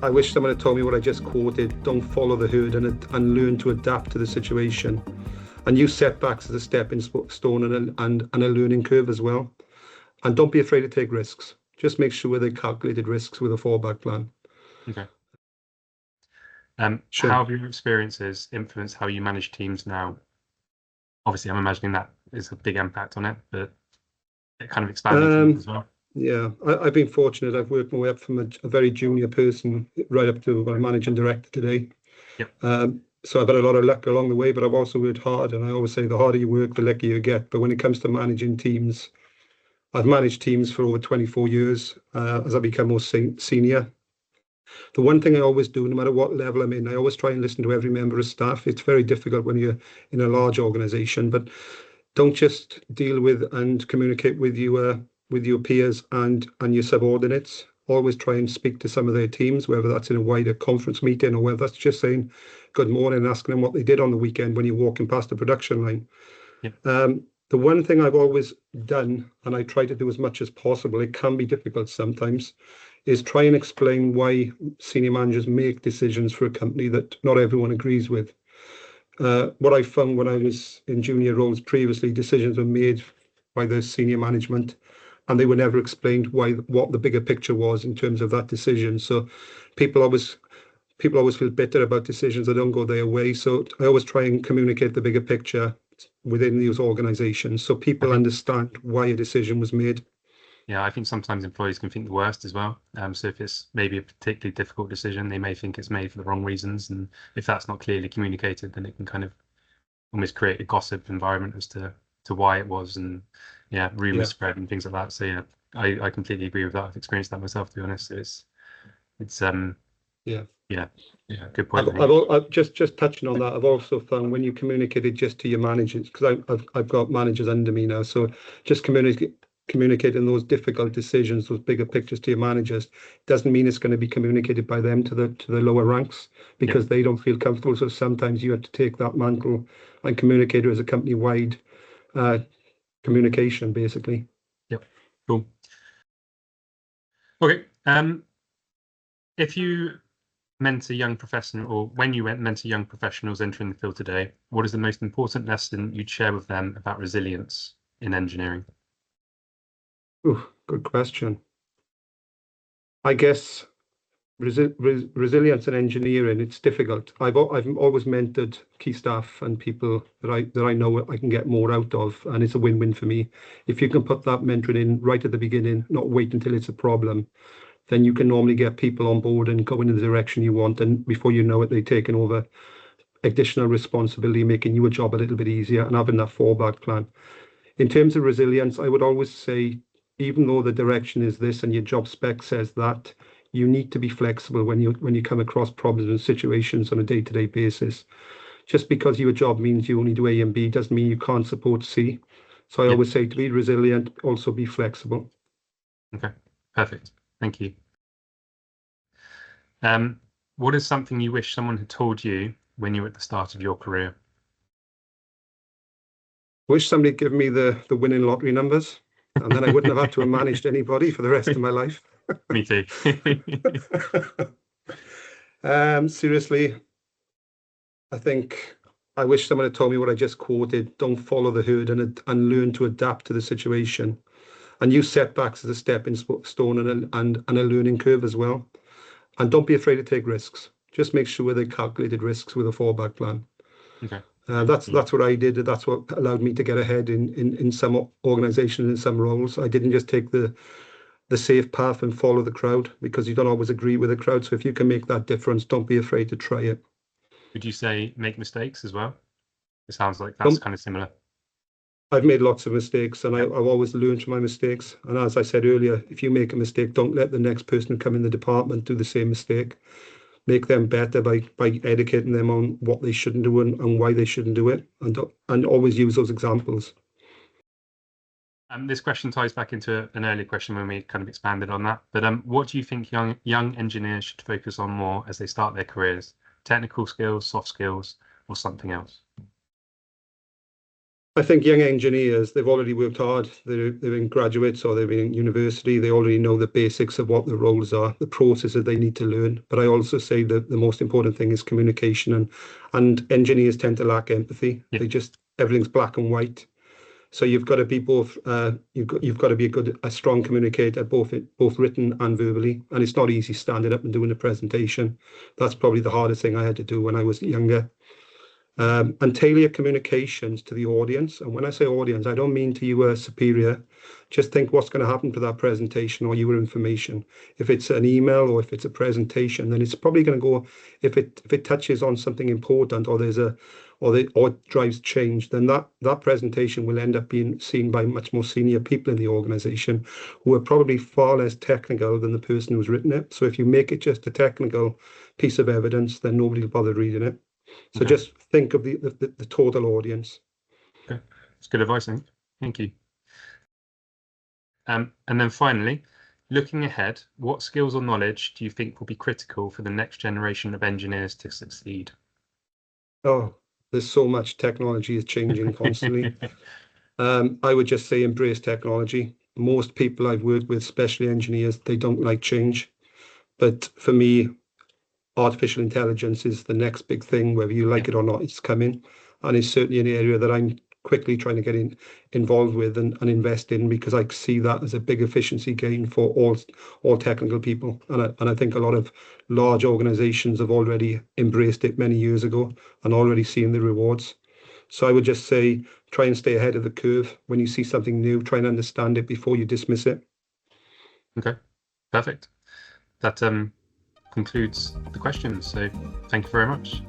I wish someone had told me what I just quoted. Don't follow the herd and learn to adapt to the situation. And use setbacks as a stepping stone and a learning curve as well. And don't be afraid to take risks. Just make sure they're calculated risks with a fallback plan. Okay. Sure. How have your experiences influenced how you manage teams now? Obviously, I'm imagining that is a big impact on it, but it kind of expanded as well. Yeah, I've been fortunate. I've worked my way up from a very junior person right up to a managing director today. Yep. So I've had a lot of luck along the way, but I've also worked hard. And I always say the harder you work, the luckier you get. But when it comes to managing teams, I've managed teams for over 24 years as I become more senior. The one thing I always do, no matter what level I'm in, I always try and listen to every member of staff. It's very difficult when you're in a large organization, but don't just deal with and communicate with your peers and your subordinates. Always try and speak to some of their teams, whether that's in a wider conference meeting or whether that's just saying good morning and asking them what they did on the weekend when you're walking past the production line. Yep. The one thing I've always done, and I try to do as much as possible, it can be difficult sometimes, is try and explain why senior managers make decisions for a company that not everyone agrees with. What I found when I was in junior roles previously, decisions were made by the senior management and they were never explained what the bigger picture was in terms of that decision. So people always feel bitter about decisions that don't go their way. So I always try and communicate the bigger picture within these organizations so people understand why a decision was made. Yeah, I think sometimes employees can think the worst as well. So if it's maybe a particularly difficult decision, they may think it's made for the wrong reasons. And if that's not clearly communicated, then it can kind of almost create a gossip environment as to why it was, and rumors spread and things like that. So yeah, I completely agree with that. I've experienced that myself, to be honest. So it's good point. I've just touching on that. I've also found when you communicate it just to your managers, because I've got managers under me now, so just communicating those difficult decisions, those bigger pictures to your managers, doesn't mean it's going to be communicated by them to the lower ranks because they don't feel comfortable. So sometimes you have to take that mantle and communicate it as a company-wide communication, basically. Yep. Cool. Okay. If you mentor young professional, or when you mentor young professionals entering the field today, what is the most important lesson you'd share with them about resilience in engineering? Ooh, good question. I guess resilience in engineering, it's difficult. I've always mentored key staff and people that I know I can get more out of, and it's a win-win for me. If you can put that mentoring in right at the beginning, not wait until it's a problem, then you can normally get people on board and go in the direction you want, and before you know it, they're taking over additional responsibility, making your job a little bit easier and having that fallback plan. In terms of resilience, I would always say, even though the direction is this and your job spec says that, you need to be flexible when you come across problems and situations on a day-to-day basis. Just because your job means you only do A and B doesn't mean you can't support C. So I always say, to be resilient, also be flexible. Okay, perfect. Thank you. What is something you wish someone had told you when you were at the start of your career? Wish somebody had given me the winning lottery numbers, and then I wouldn't have had to have managed anybody for the rest of my life. Me too. Seriously, I think I wish someone had told me what I just quoted. Don't follow the herd and learn to adapt to the situation, and use setbacks as a stepping stone and a learning curve as well. And don't be afraid to take risks. Just make sure they're calculated risks with a fallback plan. Okay. That's what I did. That's what allowed me to get ahead in some organizations, in some roles. I didn't just take the safe path and follow the crowd, because you don't always agree with the crowd. So if you can make that difference, don't be afraid to try it. Would you say make mistakes as well? It sounds like that's kind of similar. I've made lots of mistakes, and I've always learned from my mistakes. And as I said earlier, if you make a mistake, don't let the next person who come in the department do the same mistake. Make them better by educating them on what they shouldn't do and why they shouldn't do it, and always use those examples. This question ties back into an earlier question when we kind of expanded on that. But what do you think young engineers should focus on more as they start their careers? Technical skills, soft skills, or something else? I think young engineers, they've already worked hard. They're in graduates or they've been in university. They already know the basics of what the roles are, the processes they need to learn. But I also say that the most important thing is communication, and engineers tend to lack empathy. Yeah. They just, everything's black and white. So you've got to be both. You've got to be a strong communicator, both written and verbally. And it's not easy standing up and doing a presentation. That's probably the hardest thing I had to do when I was younger. And tailor your communications to the audience. And when I say audience, I don't mean to you a superior. Just think what's going to happen to that presentation or your information. If it's an email or if it's a presentation, then it's probably going to go. If it touches on something important or or it drives change, then that presentation will end up being seen by much more senior people in the organization who are probably far less technical than the person who's written it. So if you make it just a technical piece of evidence, then nobody will bother reading it. So Okay. just think of the total audience. Okay, that's good advice, I think. Thank you. And then finally, looking ahead, what skills or knowledge do you think will be critical for the next generation of engineers to succeed? Oh, there's so much. Technology is changing constantly. I would just say embrace technology. Most people I've worked with, especially engineers, they don't like change. But for me, artificial intelligence is the next big thing, whether you like it or not, it's coming. And it's certainly an area that I'm quickly trying to get involved with and invest in, because I see that as a big efficiency gain for all technical people. And I think a lot of large organizations have already embraced it many years ago and already seen the rewards. So I would just say, try and stay ahead of the curve. When you see something new, try and understand it before you dismiss it. Okay, perfect. That concludes the questions. So thank you very much.